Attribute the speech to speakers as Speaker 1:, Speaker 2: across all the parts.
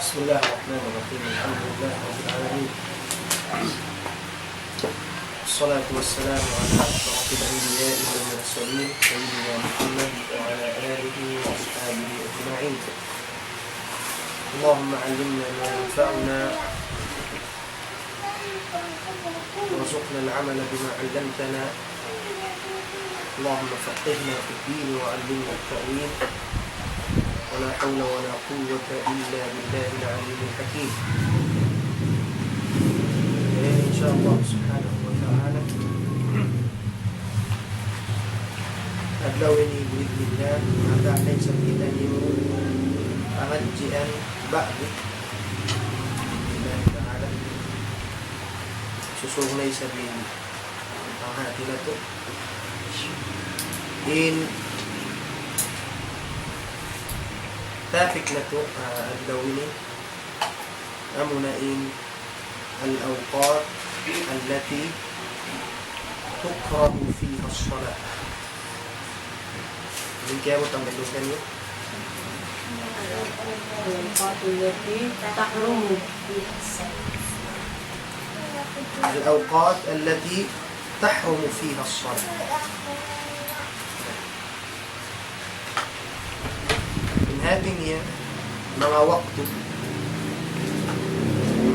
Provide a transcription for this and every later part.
Speaker 1: بسم الله الرحمن الرحيم. الحمد لله رب العالمين، الصلاة والسلام على أشرف الأنبياء والمرسلين سيدنا محمد وعلى آله وأصحابه أجمعين. اللهم علمنا ما ينفعنا وارزقنا العمل بما علمتنا. اللهم فقهنا في الدين وعلمنا التأويل، ولا حول ولا قوة إلا بالله العلي الحكيم. إن شاء الله سبحانه وتعالى adlaw ini biidznillah maka akan kita niyo arajjian ba'du billahi ta'ala susunay sabihin ang hati na to in topic na to adlaw ini amunain al-awqat allati tukrahu fiha as-salat. Kaya mo tanggalusan yun? الأوقات التي تحرم فيها الصلاة. من هذه هي ما وقت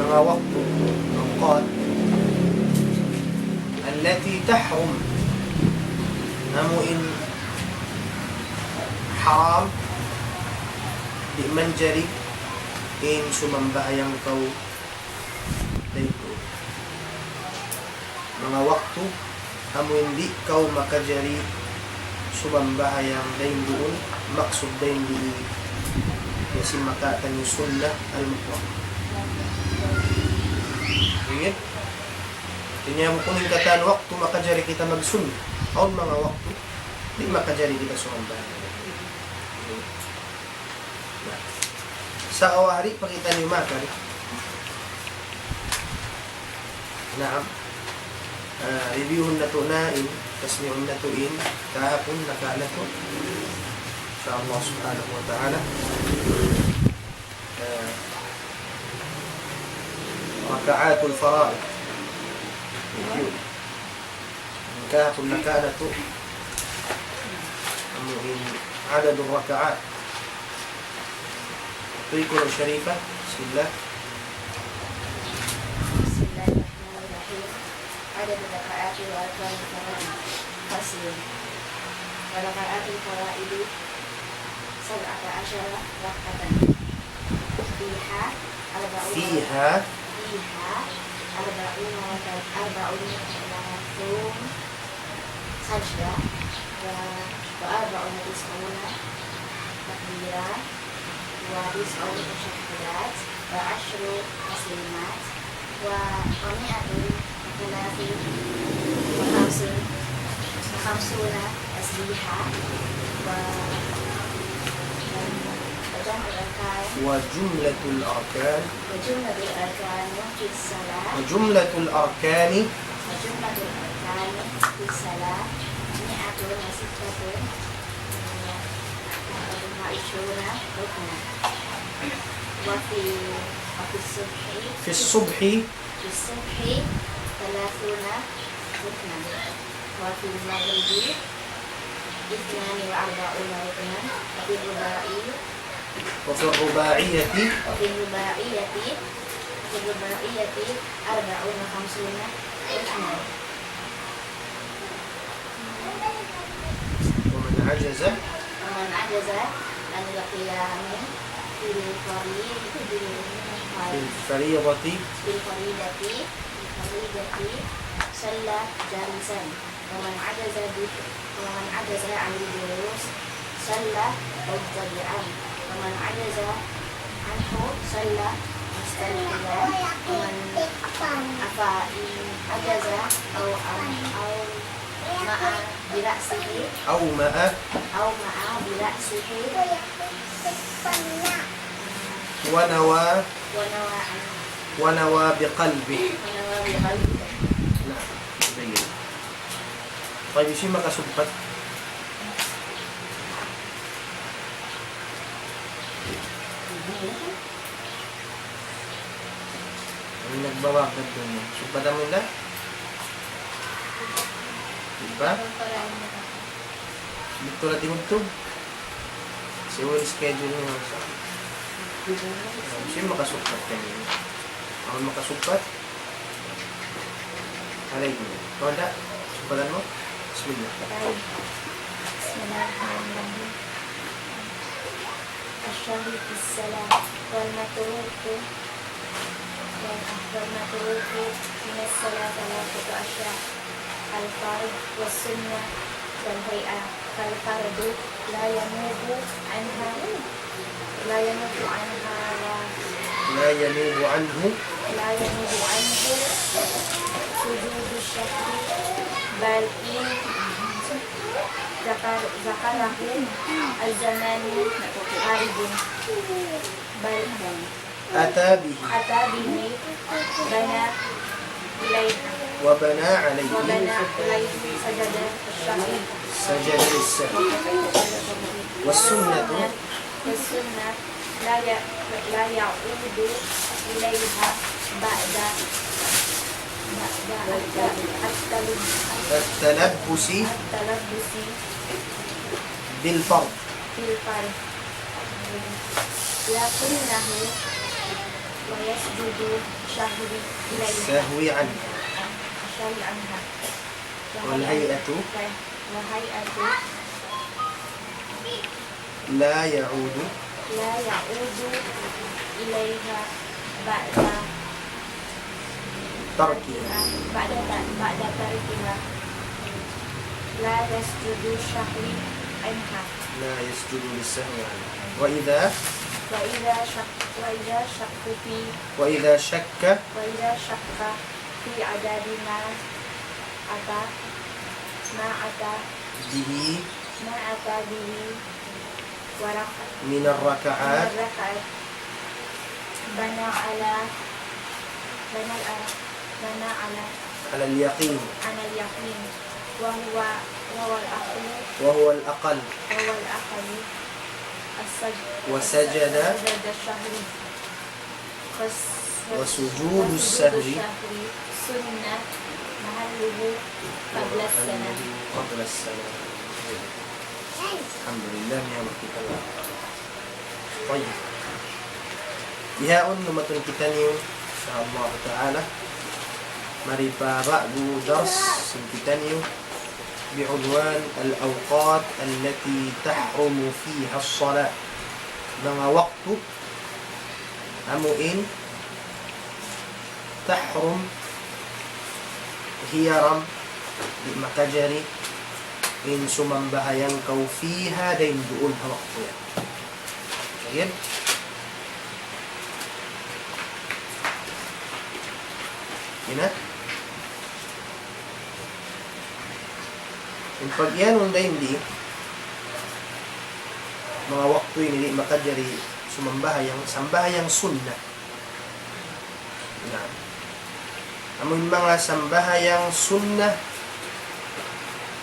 Speaker 1: الأوقات التي تحرم إن haram di menjadi in sumambahayang kau dito mga waktu kamu hindi kau makajari sumambahayang dain doon maksud dain di kasi makatan yung sunnah al-mutlaq. Ingat tinya mo kuning katan waktu makajari kita magsunnah o mga waktu di makajari kita sumambahayang. Sa awari pakita niyo makar. Naam. Reviewon na to nain, tasniun na to in, kahapon nakala to. Sa Allah subhanahu wa ta'ala. Raka'atul fara'id. Review. Kahapon nakala to. Amuhin adad الركعات. طريقة شريفة. بسم الله.
Speaker 2: بسم الله الرحمن الرحيم. عدد الركعات وأركان الفرائض. فصل. وركعات الفرائض 17 ركعة. فيها 40 سجدة و40 تكبيرة و9 تشهدات و10 تسليمات و150 تسبيحة
Speaker 1: وجملة الأركان
Speaker 2: في الصلاة
Speaker 1: وجملة الأركان
Speaker 2: في الصلاة 126 ركنا. وفي الصبح 30 ركنا. وفي المغرب 42 ركنا.
Speaker 1: وفي الرباعية
Speaker 2: 54 ركنا.
Speaker 1: ومن عجز عن
Speaker 2: القيام في
Speaker 1: الفريضة
Speaker 2: صلى جالسا. ومن عجز عن الجلوس صلى مضطجعا. ومن عجز عنه صلى مستلقيا. ومن عجز أو مع برأسه
Speaker 1: ونوى بقلبه. نعم جيد. طيب شيء ما كسبت Ang nagbawagad doon yan. Sumpatan mo na. Diba? Dito na timugtog. Kasi wala schedule mo sa siya makasukat kanina. Ako makasukat. Alay mo. Tonda. Sumpatan mo. Bismillah.
Speaker 2: Bismillahirrahmanirrahim. Asyhadu bis-salam wal matruku min as-salat salatu asya al-fard was-sunnah wal hay'ah fal-fardu la yanubu anha
Speaker 1: La yanubu anhu.
Speaker 2: سجود الشكر بل إن ذكره الزمان عارض بل
Speaker 1: Ata bihi.
Speaker 2: أتى به بنى إليه
Speaker 1: Wabana alayhi.
Speaker 2: سجد الشهر
Speaker 1: Sajada lis-sahwi. Was-sunnatu.
Speaker 2: والسنة لا يعود إليها بعد
Speaker 1: التلبس
Speaker 2: التلبس
Speaker 1: بالفرض.
Speaker 2: بالفرد لكنه ويسجد شهر إليها
Speaker 1: Sahwi anhu.
Speaker 2: الشهر عنها
Speaker 1: والهيئة
Speaker 2: وهيئة
Speaker 1: La ya'udu.
Speaker 2: لا يعود إليها بعد
Speaker 1: Tarkiha.
Speaker 2: بعد تركها لا يسجد الشهر عنها
Speaker 1: La yasjudu lis-sahwi anhu. وإذا
Speaker 2: وإذا شك
Speaker 1: وإذا شك
Speaker 2: في عدد ما أتى
Speaker 1: به
Speaker 2: به وركع
Speaker 1: من الركعات
Speaker 2: الركعة بنى على
Speaker 1: على اليقين
Speaker 2: على اليقين وهو
Speaker 1: وهو الأقل
Speaker 2: الأقل
Speaker 1: وسجد
Speaker 2: الشهر
Speaker 1: وسجود السهو
Speaker 2: سنة محله قبل السنة
Speaker 1: قبل السنة. الحمد لله نعمة الله. طيب Ihaon lumatun kita niyo sa Allah Ta'ala maripara bu dars sin kita niyo bi'unwan al-awqat allati tahrumu fiha as-salat, mga waktu amuin tahrum hiyaram di makajari in sumambahayang kau fiha dain doon ha waktu yan. Ayan. Ina. Yung pag yanunda hindi mga waktu ini makajari sumambahayang sambahayang sunnah. Ina. Amun mga sambahayang sunnah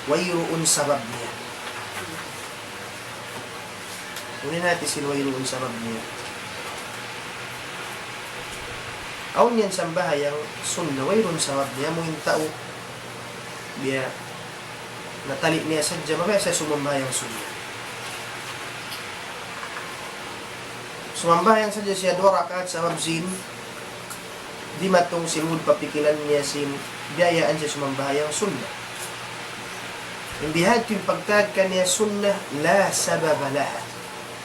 Speaker 1: wayruun sabab niya. Unin natin sin wayruun sabab niya. Aun yan sambahayang sunnah wayruun sabab niya mo yung tao biya natali niya sadya mamaya siya sumambahayang sunnah. Sumambahayang sadya siya 2 rakaat sa mabzin di matong simud papikilan niya sin biyayaan siya sumambahayang sunnah. Imbihad yung pagtag ka niya sunnah la sababa laha.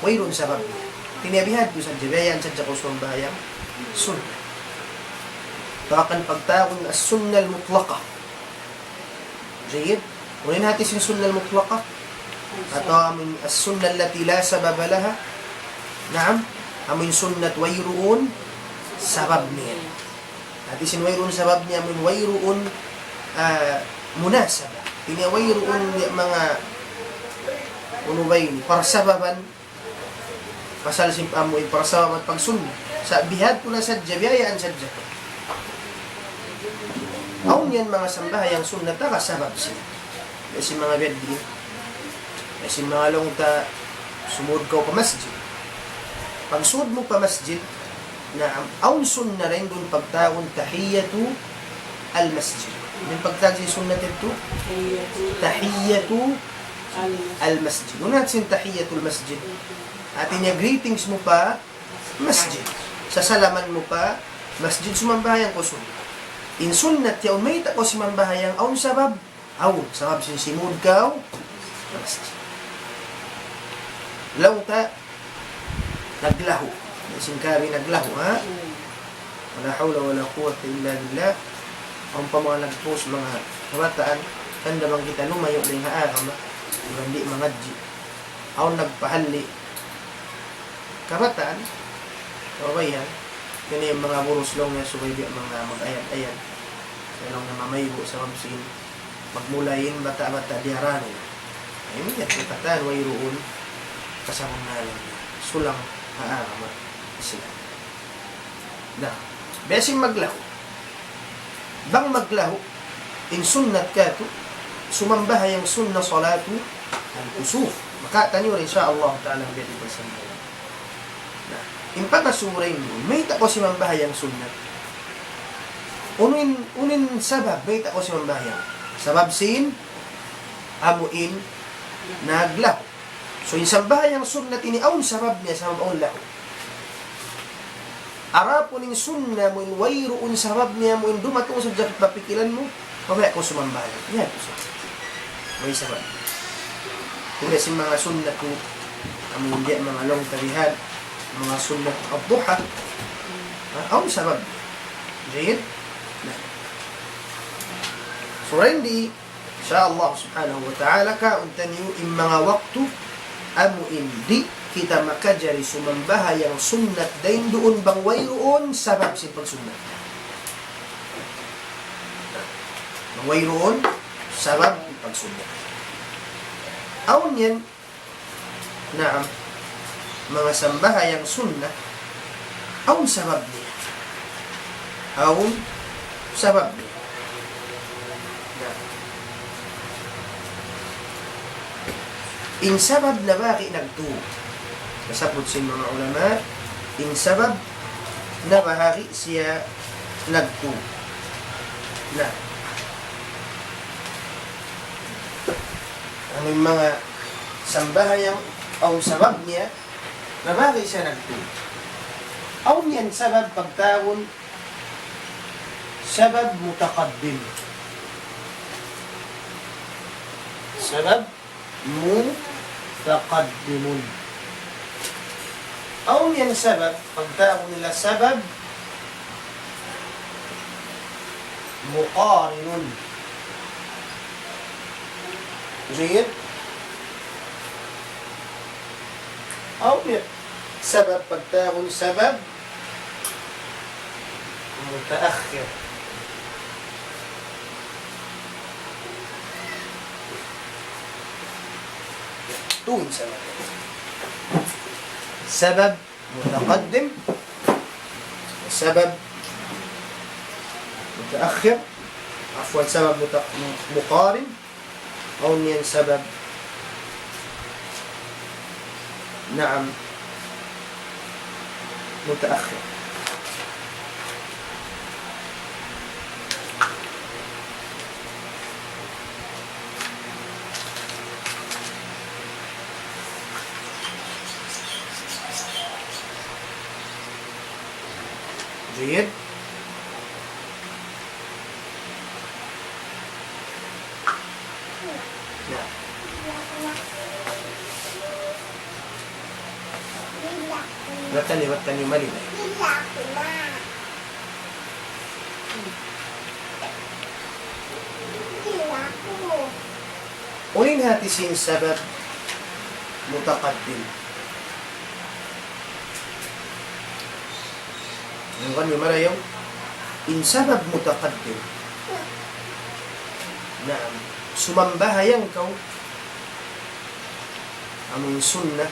Speaker 1: Wayroon sabab niya. Tinibihad ko sa biyayaan sadya ko sumambahayang sunnah. Tawakan pagtawag na sunnah al-mutlaqa. Jayid. Unin natin sin sunnah al-mutlaqa. Ato amin as-sunnah allati la sababa laha. Naam. Amin sunnat wayroon sabab niya. Natin sin wayroon sabab niya. Amin wayroon munasaba. Ini wayroon mga unubay ni para sababan pasal simpamo para sababan pag sunnah. Sa bihad ko na sadya biyayaan sadya ko. Aun yan mga sambahayang sunnah ta kasabab siya. Kasi mga beddi, kasi mga long ta sumud ka pa masjid. Pag sud mo pa masjid, Naam. Aun sunna rin doon pagtaon tahiyatu al-masjid. Yung pagtag sa sunnat ito, tahiyatu al-masjid. Nung natin tahiyatu al-masjid, atin niya greetings mo pa, masjid. Sa salaman mo pa, masjid sumambahayang ko sunna. In sunnat yaw, may tako si mambahayang, aun sabab sinsimud ka, masjid. Law ta, naglaho. Singkari naglaho, ha? Wala hawla wala quwwata illa billah. Ang mga nagpost mga kabataan, kanda bang kita lumayo na yung haarama, hindi mangadji. Ako nagpahalli. Kabataan, okay yan. Yan yung mga buruslong na subaybi ang mga mag-ayan-ayan. Kailang na mamaybo sa mamsin. Magmulayin, bata-bata, diaranin. Ayun yan, kabataan, wayroon, kasamang nalang. Sulang haarama. Sila. Na, besing maglaho. Bang maglaho, in sunnat ka to, sumambahay ang sunna salatu al-kusuf. Makatanyo rin siya Allah Ta'ala ang beti bersambayan. Na, impakasuray mo, may tako si mambahay ang sunnat. Unin sabab, may tako si mambahay ang. Sabab sin, amuin, naglaho. So, yung sambahay ang sunnat, ini aun sabab niya sa mabaon laho. Arapo ning sunna mo in wayroon sabab niya mo in dumatong sa jakit papikilan mo, mamaya ko sumambahan. Yan po siya. May sabab. Kung kasi mga sunna ko, ang hindi mga long tarihan, mga sunna abduha, ang sabab. Jayid? So, hindi, insya Allah subhanahu wa ta'ala ka, untan yung mga waktu, amo hindi, kita makajari sumambahay ang sunnat dahin doon bang wayroon sabab sin pagsunnat. Bang wayroon sabab pagsunnat. Aun yan na mga sambahay ang sunnat aun sabab niya. Aun sabab niya. In sabab na baki nagtuo. Kasabot sin mga ulama, in sabab na bahari siya nagtu. Na. Ang mga sambahayang ang sabab niya, na bahari siya nagtu. Aw niyan sabab pagtawon, sabab mutaqaddim. Sabab mutaqaddimun. Aw yan sabab, pagtawag nila sabab, muqarinun. Jayid? Aw yan sabab, pagtawag sabab, mutaakhir. Tuwin sabab. سبب متقدم وسبب متأخر عفوا سبب مقارن أو نين سبب نعم متأخر. جيد. نعم. Watani mali. Ulin hati sin sabab mutaqaddim. Yung kanyo marayong in sabab mutaqaddim na sumambahayang kau among sunnah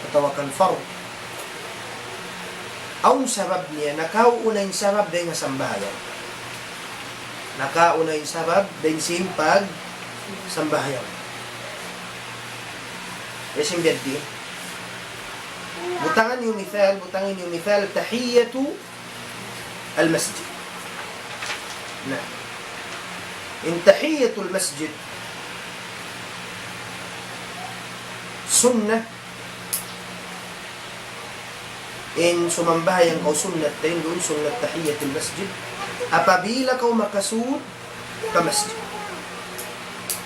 Speaker 1: atawakan fard ang sabab niya nakauna yung sabab dahil nga sambahayan nakauna yung sabab dahil simpag sambahayan kasi hindi Butangan yung mithal, butangin yung mithal, tahiyatu al-masjid. Na. In tahiyatu al-masjid, sunnah, in sumambahayang kau sunnat din doon, sunnat tahiyat al-masjid, apabila kau makasud ka masjid.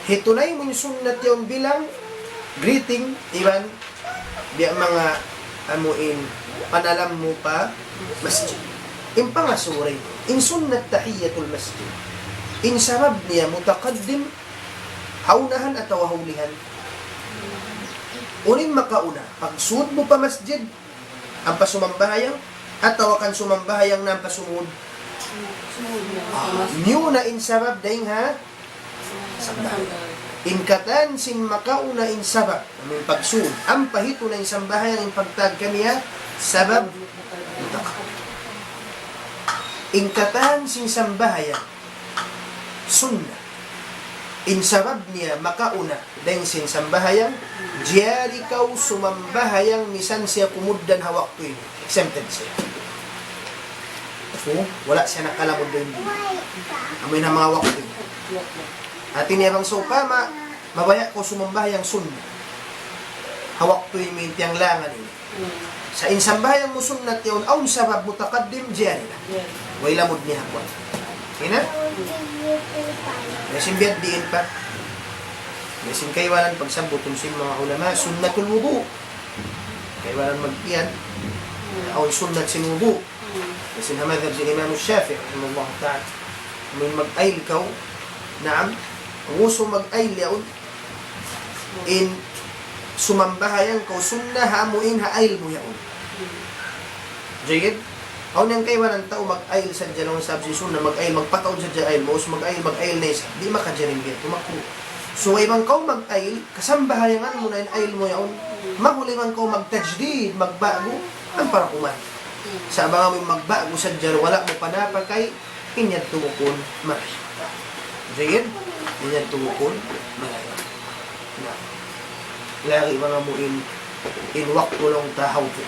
Speaker 1: Hitunay mo yung sunnat yun bilang greeting, iban, biya mga amuin, panalam mo pa masjid. In pangasuri, in sunnat tahiyat al-masjid, in sabab niya mutaqaddim, haunahan at wahulihan. Unin makauna, pagsud mo pa masjid, ang pasumambahayang at tawakan sumambahayang ng pasumud. New na in sabab daing ha? Sabab. In katan sin makauna in sabab. Aming pagsud. Ang pahito na in sambahayang in pagtag kaniya sabab. In katan sin sambahayang sunnah. In sabab niya makauna dahil sin sambahayang jiyari kaw sumambahayang misan siya kumuddan hawak ko yun. Exempted siya. So, wala siya nakalamod din. Amoy na mga wakto yun. At iniyabang so pama, mabaya ko sumambahayang sunnah. Hawak ko yun mintiyang langan yun. Sa insambahayang mo sunnat yun, aun sabab mutakaddim jiyari na. Way lamod niya hakwan. Okay na? Mesin biyat diin pa. Mesin kaywanan pagsambuton sin mga ulama, sunnatul wudu. Kaywanan mag-iyan. O sunnat sin wudu. Mesin hamadhab sin Imam Shafi'i, rahimahullah ta'ala. May mag-ayl kaw, naam, ang uso mag-ayl yaon, in sumambahayang kaw sunnah hamuin ha-ayl mo yaon. Jayid? Aw niyang kaywanan tao mag-ayl sa dyan ang sabi si sunna, mag-ayl, magpataon sa dyan ayl mo, mag-ayl na isa, di makadyarin biya, tumakbo. So, ibang kau mag-ayl, kasambahayangan mo na yung ayl mo yaon, mahuli man kau mag-tajdid, magbago, ang para kuman. Sa mga may magbago sa dyan, wala mo panapakay, inyad tumukon, malay. Jayid? Inyad tumukon, malay. Lagi mga mo in wakto lang tahaw po.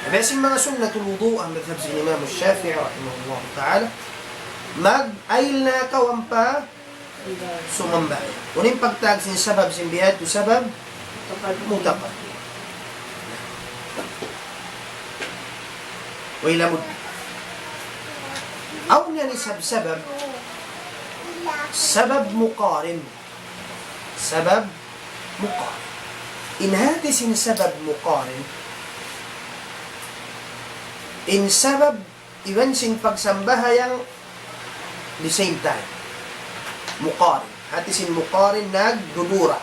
Speaker 1: Besin mga sunnatul wudu ang madhab si Imam Shafi'i rahimahullah ta'ala, mag-ayl na kawampa sumambay. Unin pagtag sin sabab sin bihad to sabab mutaqad. Way lamud. Aw niya ni sabab sabab muqarin. Sabab muqarin. In hati sin sabab muqarin, in sabab, iwan sin pagsambahayang the same time. Muqarin. Hati sin muqarin nagdudura.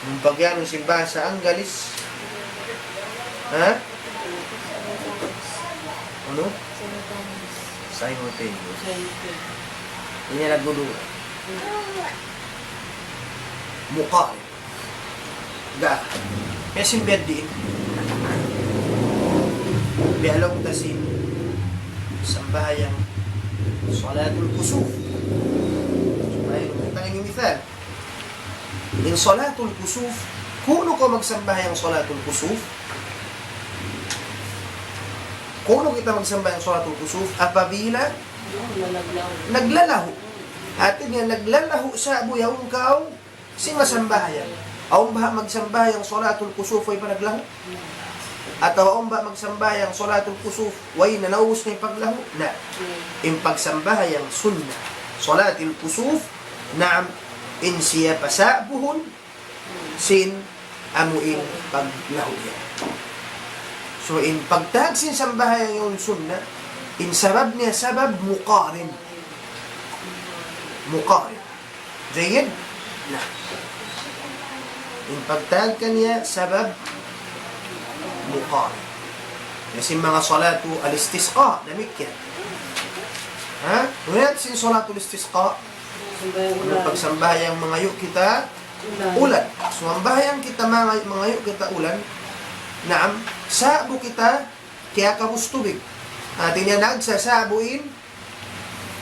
Speaker 1: Yung pagyan ng simbahan sa Angeles, ha? Ano? Simultaneous. Hindi niya nagdudura. Muqarin. Ga. Kaya simbed din. Bialaw tasin sambahayang salatul kusuf. Ayun, tanging mithal. In salatul kusuf, kuno ko magsambahayang salatul kusuf. Kuno kita magsambahayang salatul kusuf apabila naglalaho. Atin yan, naglalaho sa abuyawong kao singasambahayan. Aong ba magsambayang salatul kusuf ay panaglaho? At aong ba magsambayang salatul kusuf way nanawos na ipaglaho? Na. In pagsambayang sunnah salatul kusuf na in siya pasabuhon sin amuin paglaho yan. So in pagtag sin sambayang yung sunnah, in sabab niya sabab muqarin. Muqarin. Jayid? Na. Yung pagtag kanya, sabab, muqarin. Kasi mga salatu al-istisqa, namik yan. Ha? Ngunit sin salatu al-istisqa, pagsambayang mga yuk kita, ulan. Sumambayang kita mga yuk kita ulan, naam, sabo kita, kaya kabus tubig. Atin yan nagsasabuin,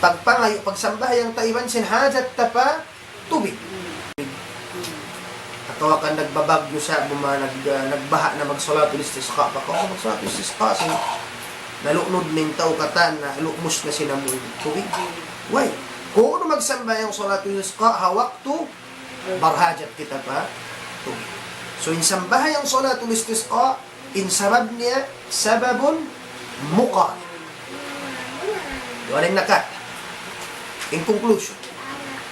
Speaker 1: pagpangayo, pagsambayang taiwan sin hajat tapa, tubig. At kan nagbabagyo sa nagbaha na magsalatul istisqa pa ko magsalatul istisqa sin nalunod ning tao katan na lukmos na sinamoy tubig. Why? Kung ano magsambayang salatul istisqa hawaktu barhajat kita pa tubig. So insambahay ang salatul istisqa insabab niya sababun muqa. Walang nakat. In conclusion,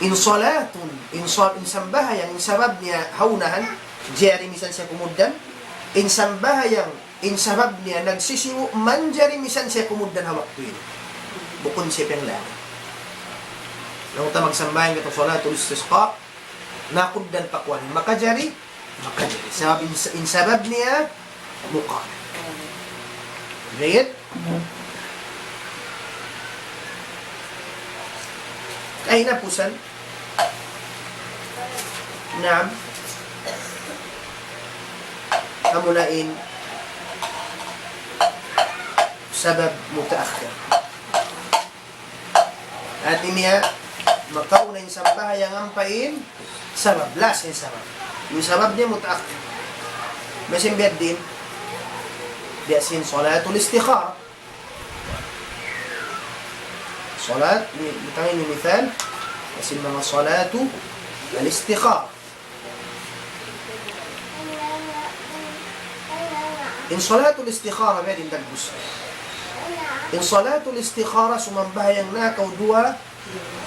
Speaker 1: in sambahayang in sabab niya haunahan jari misan siya kumuddan in sambahayang in sabab niya nagsisiwo man jari misan siya kumuddan hawak tuwin bukon siya pang lang nang ta magsambahan katong salatul istisqa nakuddan pakwan makajari sabab in sabab niya muqa right. Kahinapusan na kamulain sabab mutaakhir. At niya makauna yung sampahayang ampain sabab, last yung sabab. Yung sabab niya mutaakhir. Masimbiyad din biasin salatul istikhara. Salat, bitangin yung mithal kasi mga salatu al-istikhara. In salatul istikhara medin dagbus. In salatul istikhara sumambahayang nakaw dua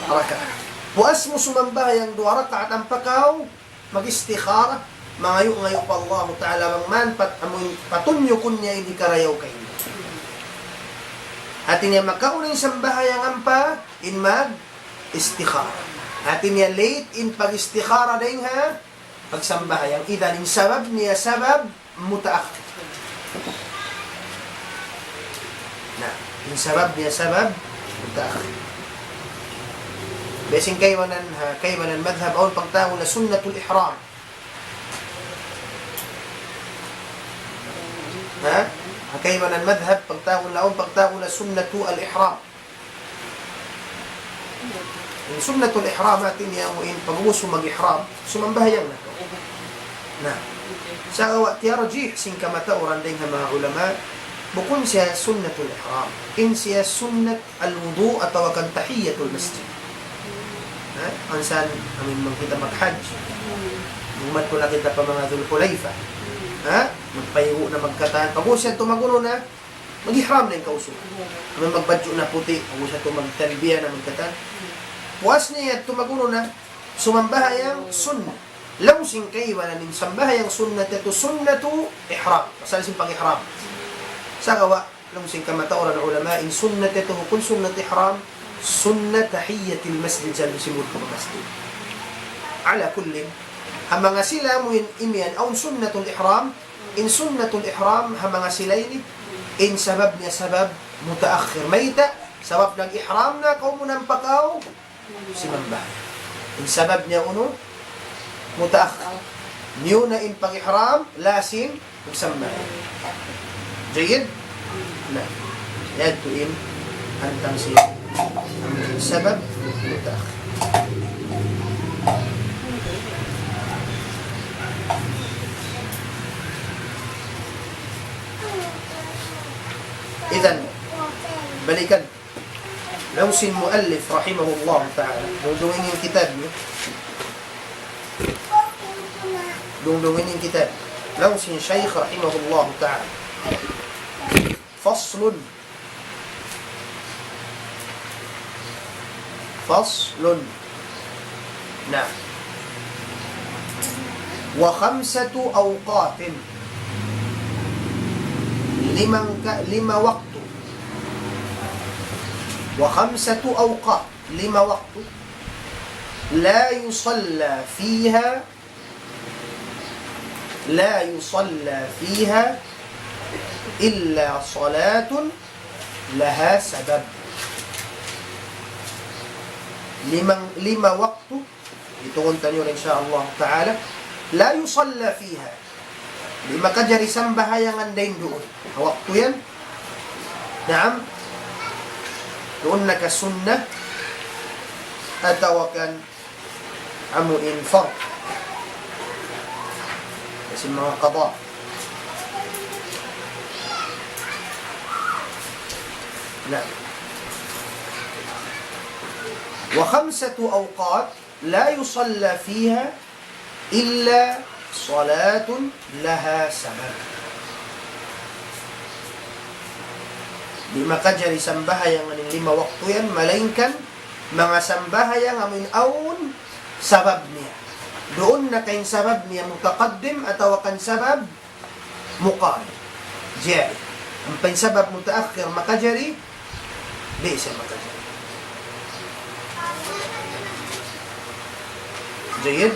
Speaker 1: rakaat. Puas mo sumambahayang dua rakaat ang pakaw mag-istikhara mangayo-ngayo pa Allah Ta'ala man patunyo kunya hindi karayaw kayo. Atin niya makaunang sambahayang ampa in mag-istikhara. Atin niya late in pag-istikhara din ha pagsambahayang idan in sabab niya sabab mutaakhir. Na, in sabab niya sabab mutaakhir. Besin kaywanan madhab aw pagtawo na sunnatul ihram. Ha? Kaywanan madhab pagtawo na sunnatu al-ihram. Yung sunnatul ihram atin niya mo in pag-uso mag-ihram sumambahayang na to. Na, sa awa tiyarajih sing kamatauran din ng mga ulama bukun siya sunnatul ihram. In siya sunnat al-wudu at tawagan tahiyyatul masjid. Ha? Ansan amin kita mag-hajj. Umat ko na kita pa mga Dhul Hulayfa. Ha? Magpahigo na magkataan. Pag siya tumagulo na, mag-ihram na yung kauso. Kami magbadyo na puti. Pag siya tumagtalbiya na magkataan. Puwas niya tumagulo na, sumambahayang sunnah. Lawsing kaywanan ng sambahayang sunnah ito, sunnatu ihram. Masalisin pang-ihram. Sa gawa, lawsing kamatauran ng ulama, in sunnah ito, kung sunnat ihram, sunnah tahiyyatil masjid dyan, simul ko masjid. Ala kullin, ang mga sila mo imian aun sunnatul ihram in sunnatul ihram ang mga sila ini in sabab niya sabab mutaakhir mayta sabab ng ihram na kau munang pakaw simambah in sabab niya uno mutaakhir niyo na in pag-ihram lasin magsambah jayid na yadto in antang siya ang sabab mutaakhir. Idan, balikan. Lawsin muallif rahimahullah ta'ala. Dungdungin yung kitab niyo. Dungdungin yung kitab. Lawsin shaykh rahimahullah ta'ala. Faslun. Faslun. Na. Wa khamsatu awqatin. lima waktu wa khamsatu awqat 5 waktu la yusalla fiha illa salatun laha sabab. 5 waktu ituuntan nyo insyaallah ta'ala la yusalla fiha di makajari sambahayangan din doon. Waktu yan. Naam. Doon nakasunnah. Atawakan amo in fard kasi mga qada. نعم. وخمسة أوقات لا يصلى فيها إلا صلاة لها سبب. Di makajari sambahayang aning 5 waktu yan, malainkan mga sambahayang amin aun sabab niya. Doon na kayong sabab niya mutaqaddim atau kan sabab muqarib. Jari. Ang pansabab mutaakhir makajari, di siya makajari. جيد.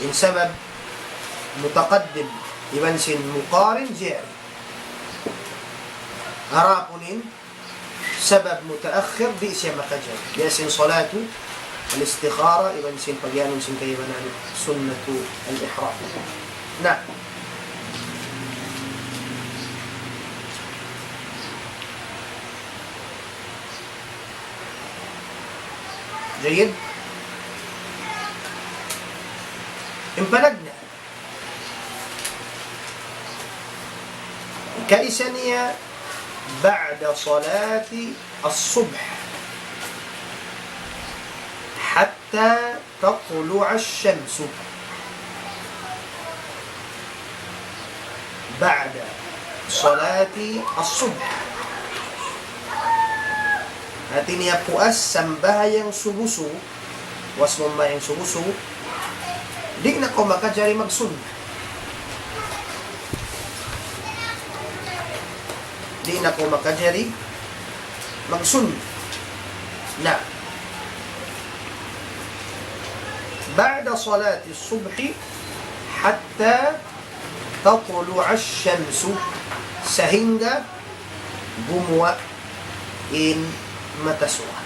Speaker 1: إن سبب متقدم يبنسن مقارن جاري. أراقن سبب متأخر بئس مكجر ياسن صلاة الاستخارة يبنسن قيان سن كيبنا سنة الإحرام. نعم. جيد. امبلغنا كإسانية بعد صلاة الصبح حتى تطلع الشمس. بعد صلاة الصبح Artinya puas sambahayang subusu, was mambayang subusu, di na ko makajari magsunnah. Di na ko makajari magsunnah. Na. بعد صلاة الصبح حتى تطلع الشمس sehingga bumuwa in matasuwa.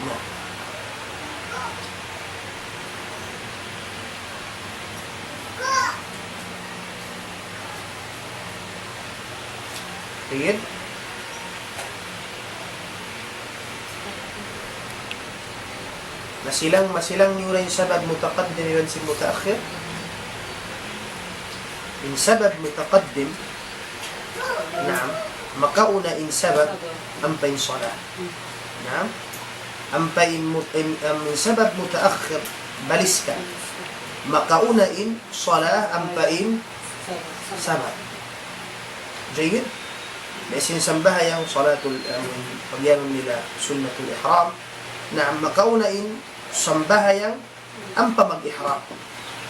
Speaker 1: No. Tingin? Masilang yura yung sabab mutaqaddim yung si mutaakhir. Yung sabab mutaqaddim, naam, makauna in sabab ampain salat. Naam, ampain sabab mutaakhir baliska. Makauna in salat ampain sabab. Jayid? May sinasambaha yung salatul pagyanong nila sunnatul ihram. Naam, makauna in sambahayang ang pamag-ihram.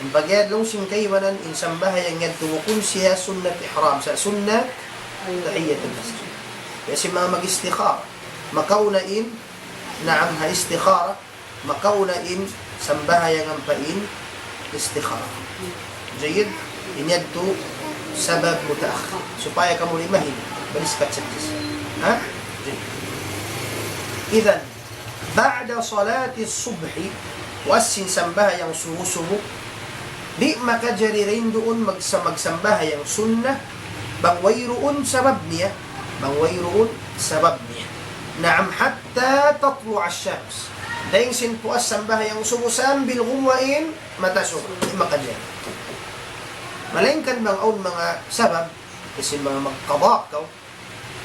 Speaker 1: Ang pagyadlong singkaywanan in sambahayang yadtuwakun siya sunnat ihram sa sunnat tahiyyat al-masjid. Kasi mga mag-istikhara, makauna in naam ha istikhara, makauna in sambahayang ang pain istikhara. Jayid, inyadtu sabab mutaakhir supaya kamu limahin baliskat saktis. Ha? Jayid. Idhan بعد صلاة الصبح وأسن سنبها yang subuh-subuh di makajari rin doon magsambaha yang sunnah bangwayroon sabab niya naam hatta tatlu' ash-shams dahil sinpuas sambaha yang subuh sambil gumwain matasok di makajari malainkan bang aun mga sabab kasi mga magqada ka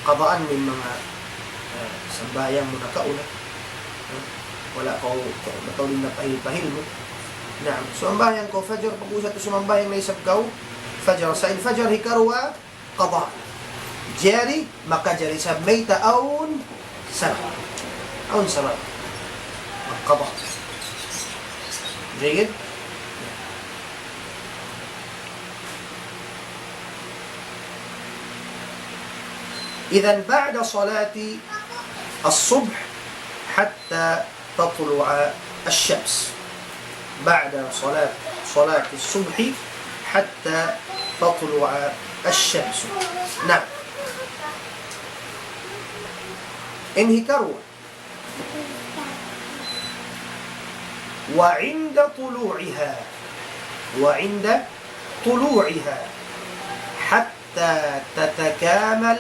Speaker 1: qadaan min mga sambayang mo nakauna wala ko matawin na pahil mo. Naam. So ang bayan ko fajr pag-usap to sumambayang na isab kaw fajr sa fajr hikarwa qada. Jari makajari sa may taon sabab. Aun sabab. Qada. جيد. إذن بعد صلاة الصبح حتى تطلع الشمس بعد صلاة الصبح حتى تطلع الشمس. نعم. انهكروا وعند طلوعها حتى تتكامل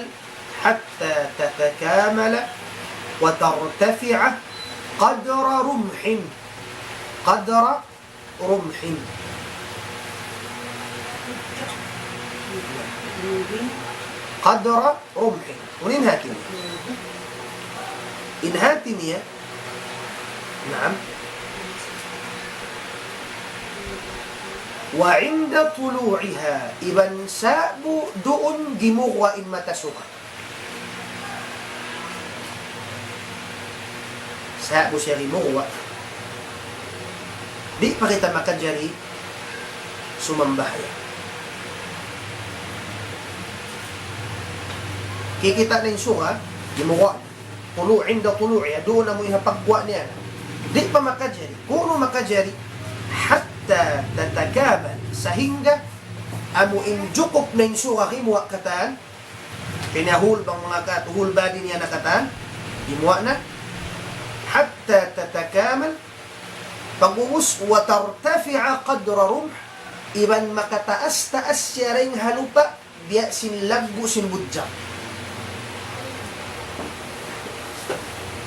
Speaker 1: وترتفع قدر رمح. قدر رمح. قدر رمح. وننهاتني إنهاتني نعم. وعند طلوعها إبن ساب دؤن جمغوا إن متسوكا ساب siya gimugwa di pa kita makajari sumambahaya. Kikita na yung suka gimugwa tulu inda tulu'ya doon na mo ihapagwa niya di pa makajari kuno makajari hatta tatakamal sehingga amo injukop na yung suka kimuha katan pinahul bang mga katuhul badi niya nakatan gimuha na hatta tatakamal pag-uus wa tartafi'a qadra rumh iban makataas-taas siya ring halupa biya sinlagbo sinbudjak.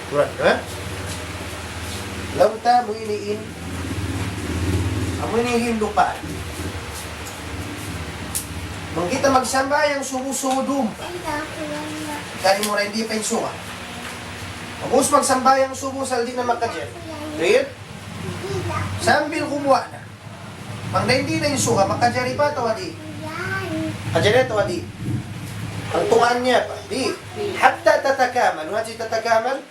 Speaker 1: Right, ha? Lauta mo iniin amo iniin lupa mong kita magsambayang sumusudum kani mo rin di pa yung suka Pag-us magsambayang subo sa di na magkajel. Right? Sambil kumuha na. Pag na hindi na yung suka, magkajari pa ito, di. Kajari ito, di. Ang tungan niya pa, di. Hatta tatakaman. Ano si tatakaman?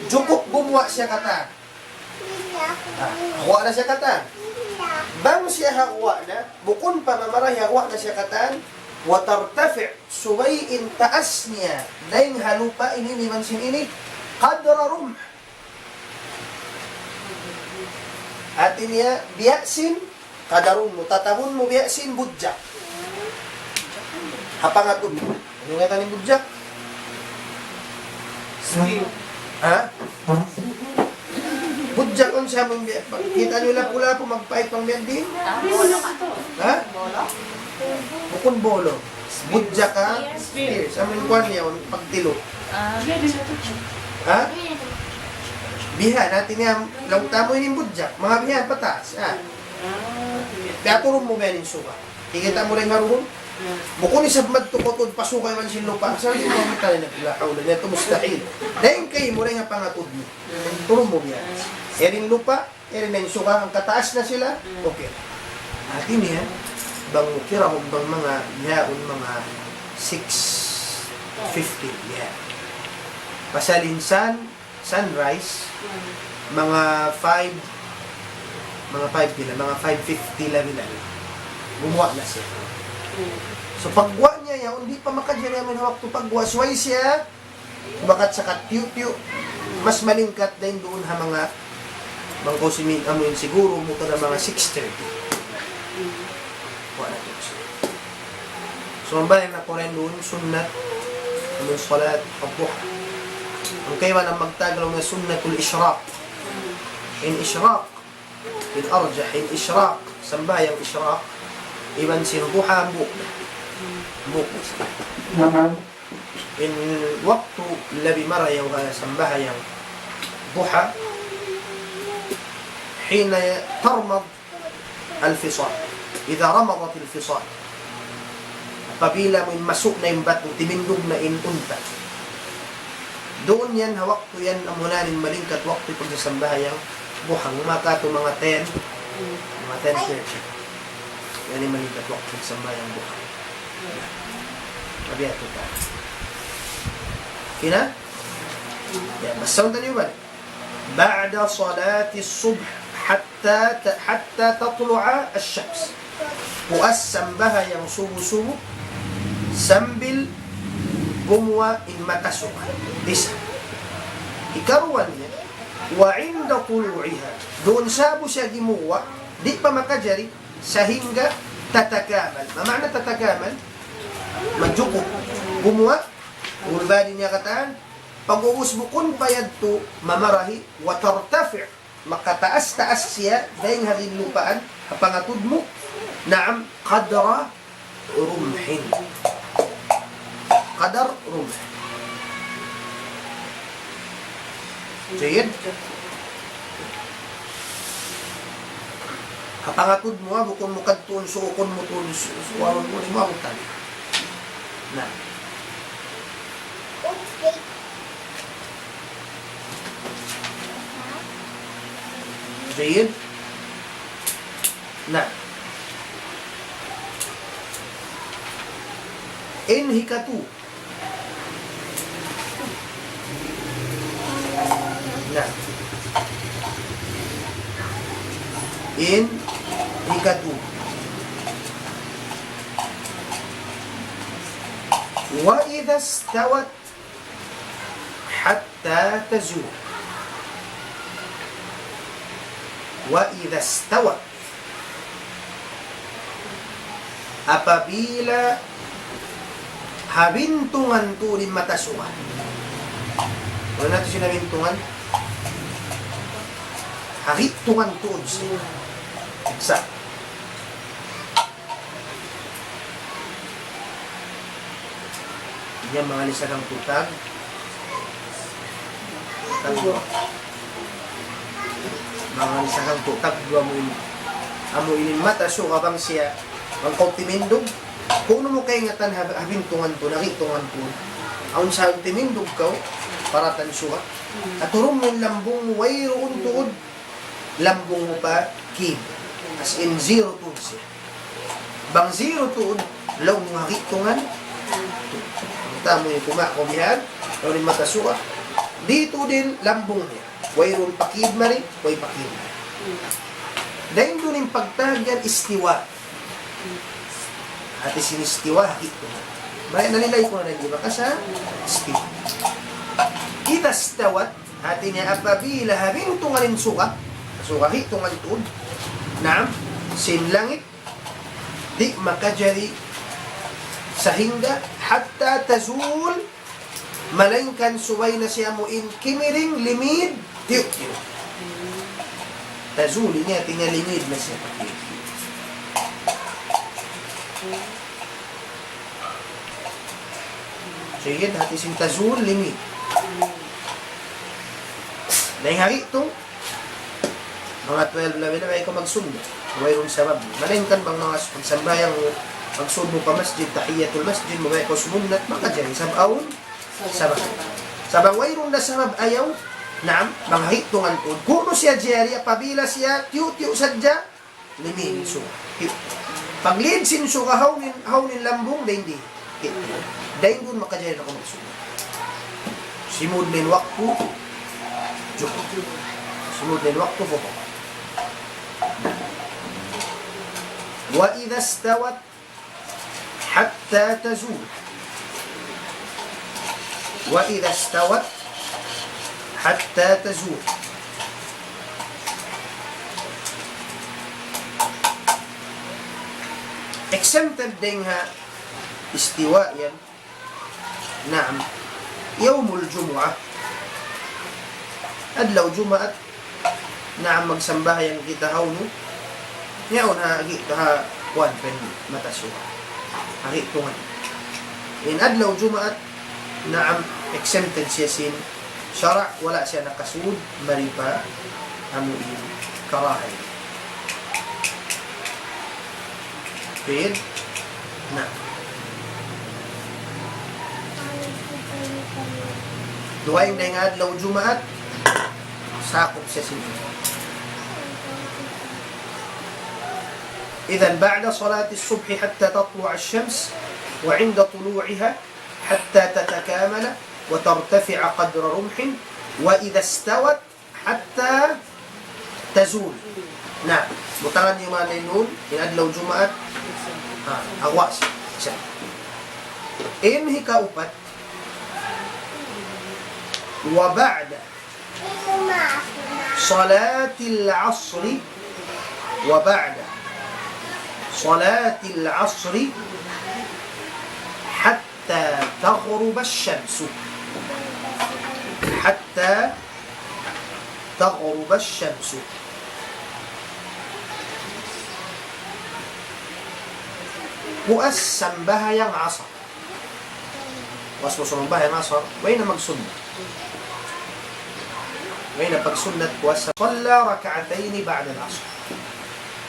Speaker 1: Jukok bumuha siya kata. Hawa na siya kata. Bang siya hawa na, bukon pa mamaray hawa na siya kata, watartafi' suwayin taas niya, dahil halupa ini nimansin ini, qadra rumh. At niya, biyasin, kadarun mo, tatahun mo biyasin, budjak. Hapangatod mo. Ano nga taning budjak? Ha? Budjak on siya mong biyak. Kita nyo lang pula po magpahit pang biyak din? Ha? Bukon bolo. Budjak ka? Spears. Amin kwan niya, pagtilo. Ha? Biha, natin niya, lauta mo yung budjak. Mga biha, patas. Ha? Kaya turong mo ba yung suka? Kikita mo rin marunong? Bukun isab magtukotod, pasukay man sinupa. Sabi mo, kita rin naglahaw na ito mustahil. Dahil kayo mo rin ang pangatod mo. Turong mo yan. Erin lupa, erin na yung suka, ang kataas na sila, okay. Atin yan, bang kira mo bang mga yaon, mga 6:50, yeah. Pasalinsan, sunrise, mga 5:50 lang nila. Bumuha na siya. So pagwa niya yan, hindi pa makadyan namin hawak to pagwa. Suway siya, bakat sa katyu-tyu, mas malingkat din doon ha mga bangko simin amoy siguro mo na mga 6:30. Wala na ito. So ang bayan na ko rin doon, sunnat, ang salat, pagbuha. Ang kayo na magtagalaw na sunnatul ishraq. In ishraq, in arjah, in ishraq, sambayang ishraq, iban sinubuha ang buhok na. Buhok na. In waktu labi marayaw ka sambahayang buha, حين ترمض الفصال إذا رمضت الفصال قبيلة من مسوق na yung bato timindog na inunta doon yan waktu yan amunanin malingkat waktu pagsasambahayang buhang umakato mga 10 yan yung malingkat waktu pagsasambahayang buhang mabiyato ka kina? yan basaw na niyo ba? بعد صلاة الصبح حتى تطلع الشمس مؤسم بها ينصب سنبل بموى إن متسوك إسا إكروان وعند طلوعها دون سابو ساقي موى دي مكجري سهنغ تتكامل ما معنى تتكامل؟ مجوكو بموى والبادي نيغتان pag-uus bukon payad to mamarahi wa tartafi' makataas-taas siya dahil halin lupaan pangatud mo naam qadra rumhin qadar rumh Jayid. Kapangatod mo, bukon mo kadtuon, suukon mo tuon, suwaron mo, di mo abutan. Na. Jayid. Na. Inhikatu. Na. Inhikatu. Wa idha stawat hatta tazul. Wa idha stawat, apabila habintungan tulim matasuhan. Ano natin sinabintungan? Hahitungan tuod siya. Exact. Yan mga lisa ng tutag. Tatlo. Mga lisa ng tutag. Dua mo inin mata. So habang siya ang kautimindog. Kung ano mo kayo ngatan habintungan to, nakitungan to. Aun sa timindog ka, para tansuha. At turong mo lambong mo, wayroon tuod. Lambong mo pa, kib. As in, zero tuod siya. Bang zero tuod, law mo hakitungan. Tamo yung kumakumihan, law rin matasuha. Dito din, lambong niya. Wayroon pakib ma rin, way pakib. Dahil doon yung pagtagyan, istiwa. At isinistiwa, hakitungan. Bayan nalilay ko na nag-iba ka sa istiwa. Kita stawat, hati niya apabila habintungan rin suka, suka hitungan tuod, naam, sinlangit, di makajari sa hingga, hatta tazul, malangkan suway na siya mo in kimiring limid, tiyo. Tazul, niya, tingnan limid na siya. Sige, hati sin tazul, limid. Dahil hari ito, mga 12 labi na may ikaw magsundo. Mayroon sabab. Malingkan bang mga pagsambayang magsundo pa masjid, tahiyatul masjid, mga ikaw sumunat, mga dyan, sabaw, sabab. Sabang mayroon na sabab ayaw, naam, mga hitungan po. Kuno siya jari, pabila siya, tiyo-tiyo sadya, limin so. Pag-lead sinso ka, hawnin lambong, dahil hindi. Dahil doon makajari na ako magsundo. Simud din waktu, sunod din waktu po. Wa idha stawat hatta tazul. Wa idha stawat hatta tazul. Exempted din nga istiwa yan. Naam. Yawmul Jumu'ah. Adlaw Jumaat na magsambahayan kita hawno ngayon ha kuan pen matasuha hakitungan in adlaw Jumaat na exempted siya sin syara wala siya nakasud maripa amuin karahay pid na duwaing na nga adlaw Jumaat sakop siya sila. إذن بعد صلاة الصبح حتى تطلع الشمس وعند طلوعها حتى تتكامل وترتفع قدر رمح وإذا استوت حتى تزول. نعم متغني ما لينون إن أدلو جمعة أغواس إنهي كأوبت وبعد صلاة العصر وبعد صلاة العصر حتى تغرب الشمس حتى تغرب الشمس مؤسم بها yang عصر واسمه بها yang عصر وين مقصود Ngayon na pagsunnat puasa, salla rak'atayn ba'da al-'asr.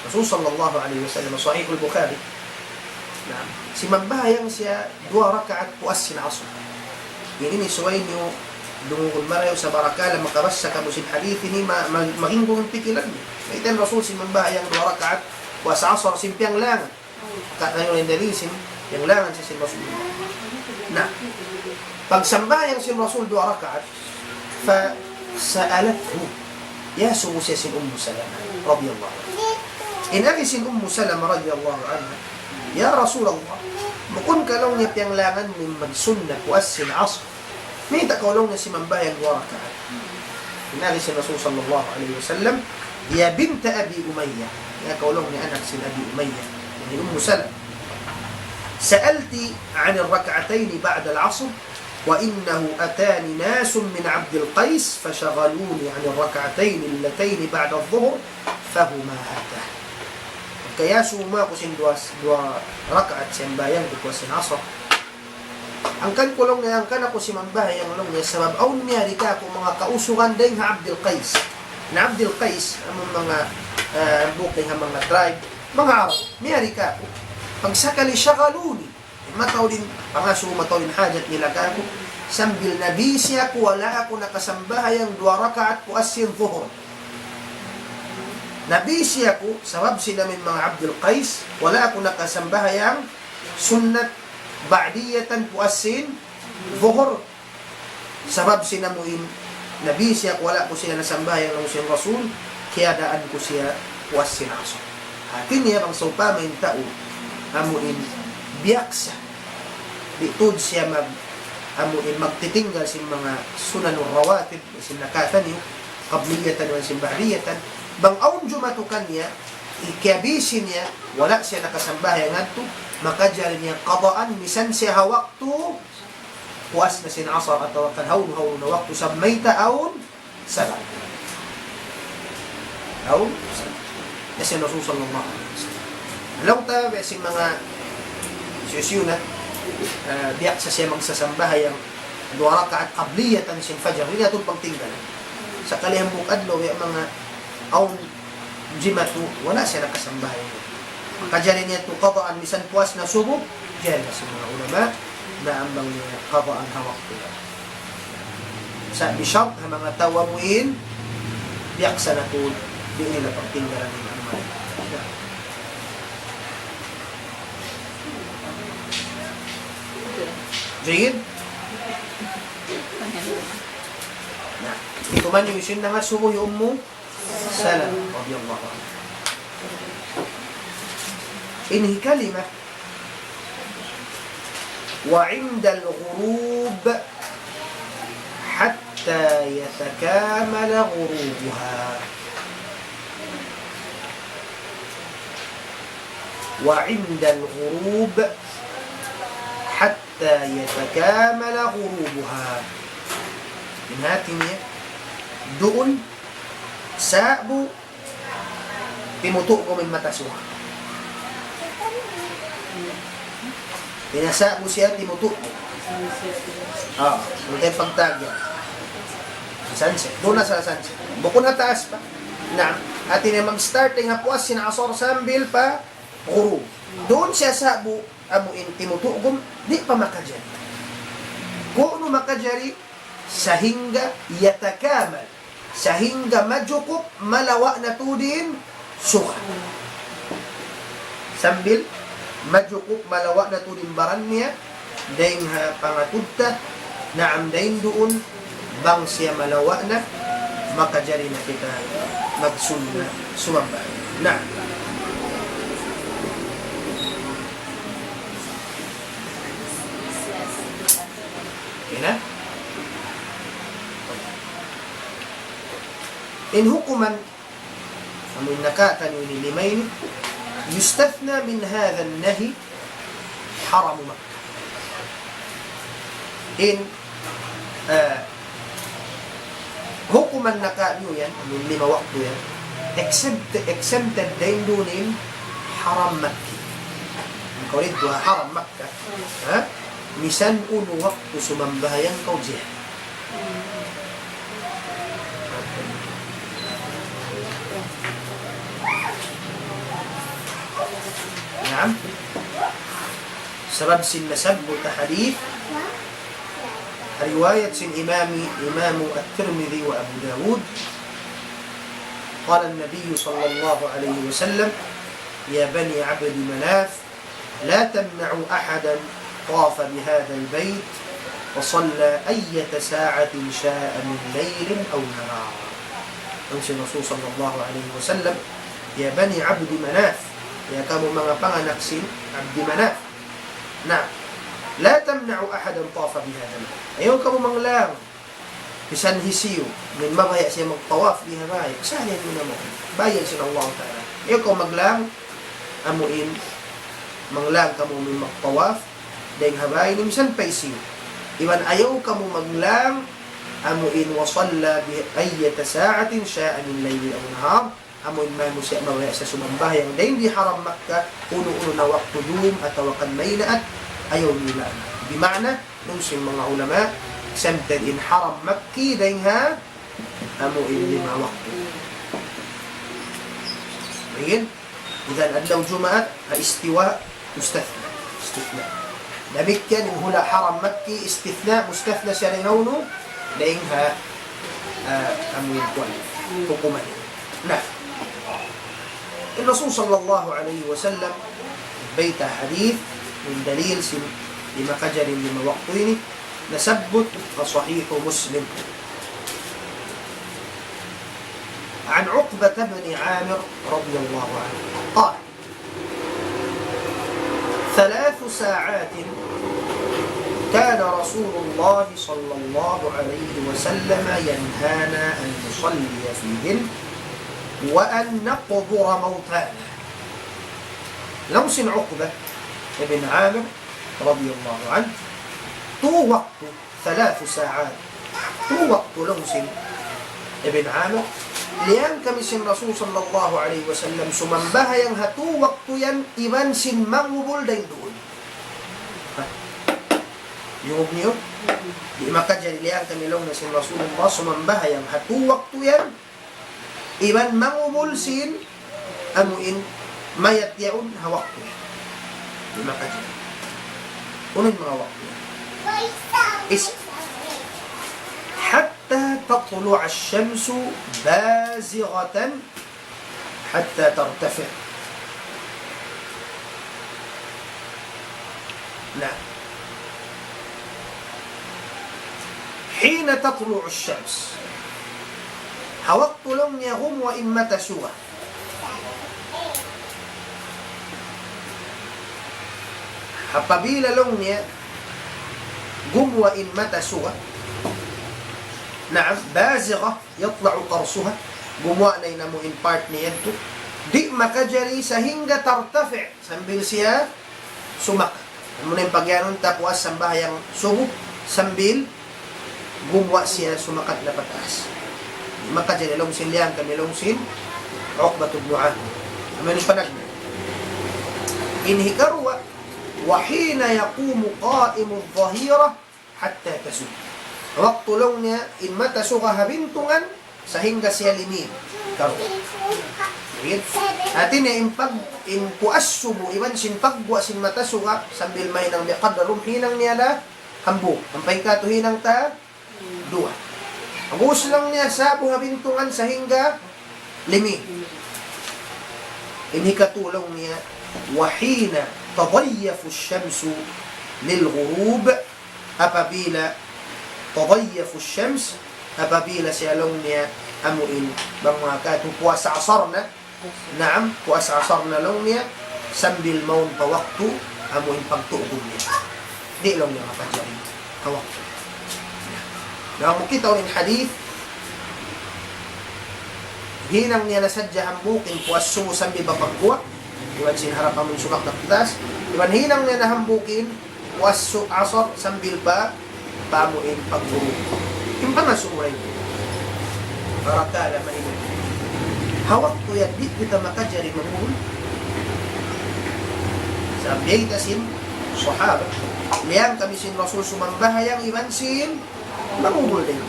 Speaker 1: Rasul sallallahu alaihi wasallam sahih al-Bukhari. Na si mambayang siya 2 rakaat puas sin asr. Ini suway niyo dungkul marayo sa barakala makabasa ka mo sin hadith ni magingkong pikilan niyo. Kaitan Rasul si mambayang 2 rakaat puas asr simpiang lang. Katayo ni dalisin yang langan si Rasul. Na pagsambayang si Rasul 2 rakaat fa sa'alathu ya sumusya sin Salama radhiyallahu anha. Inagi sin Salama radhiyallahu anha, ya Rasulullah, bukun kalong niya piyanglangan min magsunna puas sin asr. May takalong niya si mambayang 2 rakaat. Inagi sin Rasul sallallahu alaihi wasallam, ya binta Abi Umayyah, ya kalong niya anak sin Abi Umayyah, yani Salama. Sa'alti 'an ar-rak'atayn ba'da al-'asr وإنه أتاني ناس من عبد القيس فشغلوني عن الركعتين اللتين بعد الظهر فهما هاتان. Kaya suma ko sin 2 rakaat sembayang ko sin asr. Ang kan kulong nga ang kana ko si mambayang long niya sabab aun niya di ka ko mga kausugan dayng ha Abdul Qais. Na Abdul Qais among mga bukay nga mga tribe, mga Arab. Niya di ka ko pagsakali shagaluni mataw din pangaso mataw din hajat nila kako sambil nabi siya ko wala ako nakasambahayang 2 rakaat ko asin zuhur. Nabi siya ko sabab sila min mga Abdul Qais wala ako nakasambahayang sunnat ba'diyatan ko asin zuhur. Sabab sinamuin nabi siya ko wala ko siya nasambahayang ng siyang Rasul kaya daan ko siya ko asin asr. Atin niya bang sopa main tao amuin biyaksa ditud siya magtitinggal sin mga sunanur rawatib sin nakatan niyo qabliyatan wa sin ba'diyatan bang aun jumatukan niya ikabisin niya wala siya nakasambahayang ngadto makajal niya qadaan misan siya hawaktu puas na sin asar ataw kan hawn na waktu sabmayta aun salat aun kasi Rasul sallallahu alaihi wasallam alam ta sin mga siyuna biyak sa siya magsasambahayang 2 rakaat qabliyatan sin fajr hindi atong pagtinggalan sa kalihang bukadlaw yung mga aun jimatu wala siya nakasambahayang makajali niya ito qadaan misan puas na subok dyan sa mga ulama na ambang niya qadaan hawak ko sa bisyart na mga tawamuin biyak sa natul di nila pagtinggalan ng mga Jayid? Nah, ito man yung isin na nga suko yung Salama radhiyallahu anha. Inhi kalima wa 'inda al-ghurub hatta yatakamala ghurubuha wa 'inda al-ghurub hatta yatakamala ghurubuha. Inhatin niya doon sabu timuto ko min mata suha. Pinasa mo siya timuto. Ulit pagtagya. Sunset. Doon na sa sunset. Bukod na taas pa. Na atin na mag-starting hapuas sinasor sambil pa guru. Doon siya sabu amuin timutugom di pa makajari. Kung makajari sahingga yatakamal sahingga majukup malawa na tudin suka. Sambil majukup malawa na tudin baran niya dahil pangatudta na amdain doon bang siya malawa na makajari na kita magsunna sumabay. Na okay na? In hukuman amin nakatan ni limayn yustafna min hadha an-nahi haram Makkah. In hukuman nakano yan amin 5 waktu yan exempted din dunin haram Makkah. Ang kaulit doha haram Makkah. Misan uno waktu sumambahayan kau jihad. Sebab sin nasabut hadith riwayat sin Imam At-Tirmidzi wa Abu Dawud. قال النبي صلى الله عليه وسلم يا بني عبد مناف لا تمنعوا أحدا طاف بهذا البيت وصلى أية ساعة شاء من ليل أو نهار. Ang Rasul sallallahu alaihi wasallam, ya bani Abdi Manaf, ya kamu mga panganak sin Abdi Manaf, na la tamna'u ahadan tafa bihadal. Ayaw kamu manglang bisan hisiyo min mabaya siya magtawaf biha bay. Kasalian mo na mo. Bayan sin Allah Ta'ala. Ayaw kamu maglang amuin manglang kamu min magtawaf dahil habay ni misan pa isiyo. Iwan ayaw kamu maglang amuin wasalla bi ayyata sa'atin sha'a min layli aw nahar. Amuin man mo siya mawaya sa sumambahyang dahil di haram Makkah uno-uno na waktu dum atawa kan mayna at ayaw nila. Bima'na nung sin mga ulama samtad in haram Makki dahil ha amuin lima waktu. Bayan? Idan adlaw Jumaat istiwa istithna. Demikian yung hula haram Makki istithna mustathna siya rin hauno dahil ha amuin kuwan hukuman. Nah, الرسول صلى الله عليه وسلم بيت حديث من دليل لما قجر لما وقتين نثبت صحيح مسلم عن عقبة بن عامر رضي الله عنه قال 3 ساعات كان رسول الله صلى الله عليه وسلم ينهانا أن نصلي فيهن وأن نقبر موتانا. لمس عقبة بن عامر رضي الله عنه تو وقت 3 ساعات تو وقت لمس ابن عامر liang kami sin Rasul sallallahu alaihi wasallam sumambaha yang hatu waktu yan iban sin mangubul dahin doon. Yung niyo di maka jadi liang kami long na sin Rasulullah sumambaha yang hatu waktu yan iban mangubul sin amuin mayat yaun hawaktu. Di maka jadi unin mga waktu is حتى تطلع الشمس بازغة حتى ترتفع. نعم. حين تطلع الشمس وقت لم يغم وإما تسوى apabila longnya gum wa in mata suwa. Naam, bazigha yatla'u qarsuha, gumawa na mo in part niya ito. Di makajari sa hingga tartafi, sambil siya sumak. Muna yung pagyanon tapos sambahayang subo, sambil gumawa siya sumakat na pataas. Di makajari longsin liyan kami longsin, Uqbatu ibn Amir. Amin panag. Inhikarwa, wa hina yaqumu qa'imu adh-dhahira hatta tasud. Waktu longnya in mata suka habintungan sehingga siya limin karon. Atin na in puas subo iban sin pagwa sin mata suka sambil may nang biqadarum hinang niya la hambo. Ang paikato hinang ta dua. Ang lang niya sa habintungan sehingga limin. Inhikatulong niya wahina tadayyafu ash-shamsu lil-ghurub apabila tadayyafu ash-shams apabila siya longnya amuin bang mga katu puasa asar na. Naam, puasa asar na longnya sambil maun pa waktu amuin pagtuog niya. Di longnya mapajari ka waktu. Nah, kita ulit hadith hinang niya nasadya hambukin puaso sambil bapagkuha iwan sin harapan mong sumak na pitas iwan hinang niya nahambukin puaso asar sambil ba pamuin pagguru. Yung pangasumay para kala mainit. Hawak ko yan, di kita makajari mamul. Sabi kasin, sahaba. Liang kami sin Rasul sumambahayang iban sin mamul din.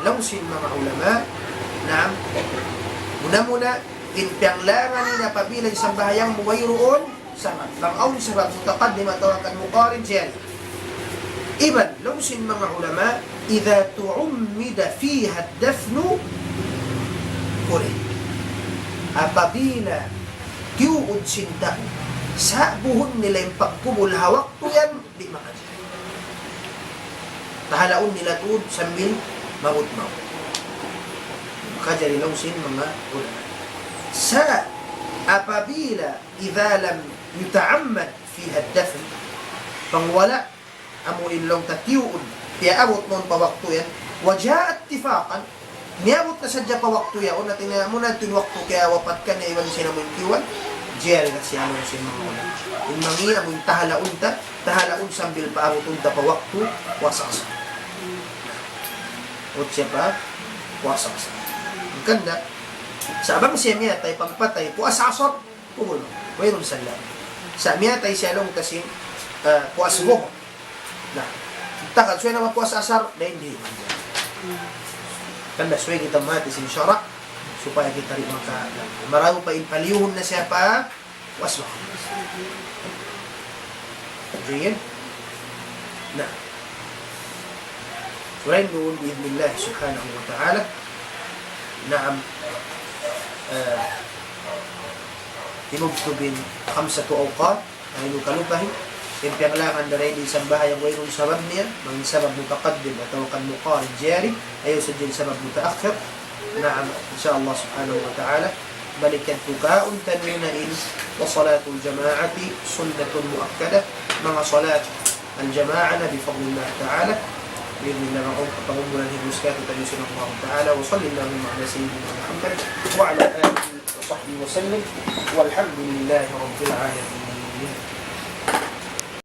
Speaker 1: Lang sin mga ulama na muna-muna inpianglangan na pabilay sa bahayang muwayroon سبب بنقول سبب متقدم أتوقع مقارن جاري إذن لو سن مع علماء إذا تعمد فيها الدفن كره apabila tiuod sinta sa buhon nila yung pagkubul hawak to yan di makadya tahalaon nila tuod sambil mawut-mawut makadya nilaw sin mga ulama sa apabila idha lam yuta'ammad fiha ad-dafn pangwala amunin lang tatiuod kaya abot noon pa wakto yan wajaa ittifaqan niabot na sadya pa wakto yaon natin na muna ito yung wakto kaya wapat ka na iwan siya naman kiwan jel na siya naman siya mga ulan yung mangi among tahalaun sambil pa abot pa wakto wasaksa o siya pa wasaksa ang ganda sa abang siya miya tayo pagpatay puasasot pugulo mayroon sa lang sa miya tayo siya lang kasing puasbo na takad suya naman puasasar na hindi man dyan kanda suya kita mati sin syarak supaya kita rin makaalam marami pa impalihon na siya pa waswa Jayan na surain noon biidnillah subhanahu wa ta'ala naam tinubtubin 5 awqat ay nukalupahin impyanglangan na rin isang bahay ang mayroong sabab niya mga sabab mutaqaddim atau kan muqarib jari ayaw sa dyan sabab mutaakhir na insyaAllah subhanahu wa ta'ala balikan tukaun tanunain wa salatul jama'ati sunnatun muakkada mga salat al jama'ana bifadlillah ta'ala bi'idhnillah ma'um kapangumulan hiduskati talusin Allah ta'ala wa sallallahu ala sayyidina Muhammad wa ala alihi wa sahbihi wa sallim walhamdulillahi rabbil alamin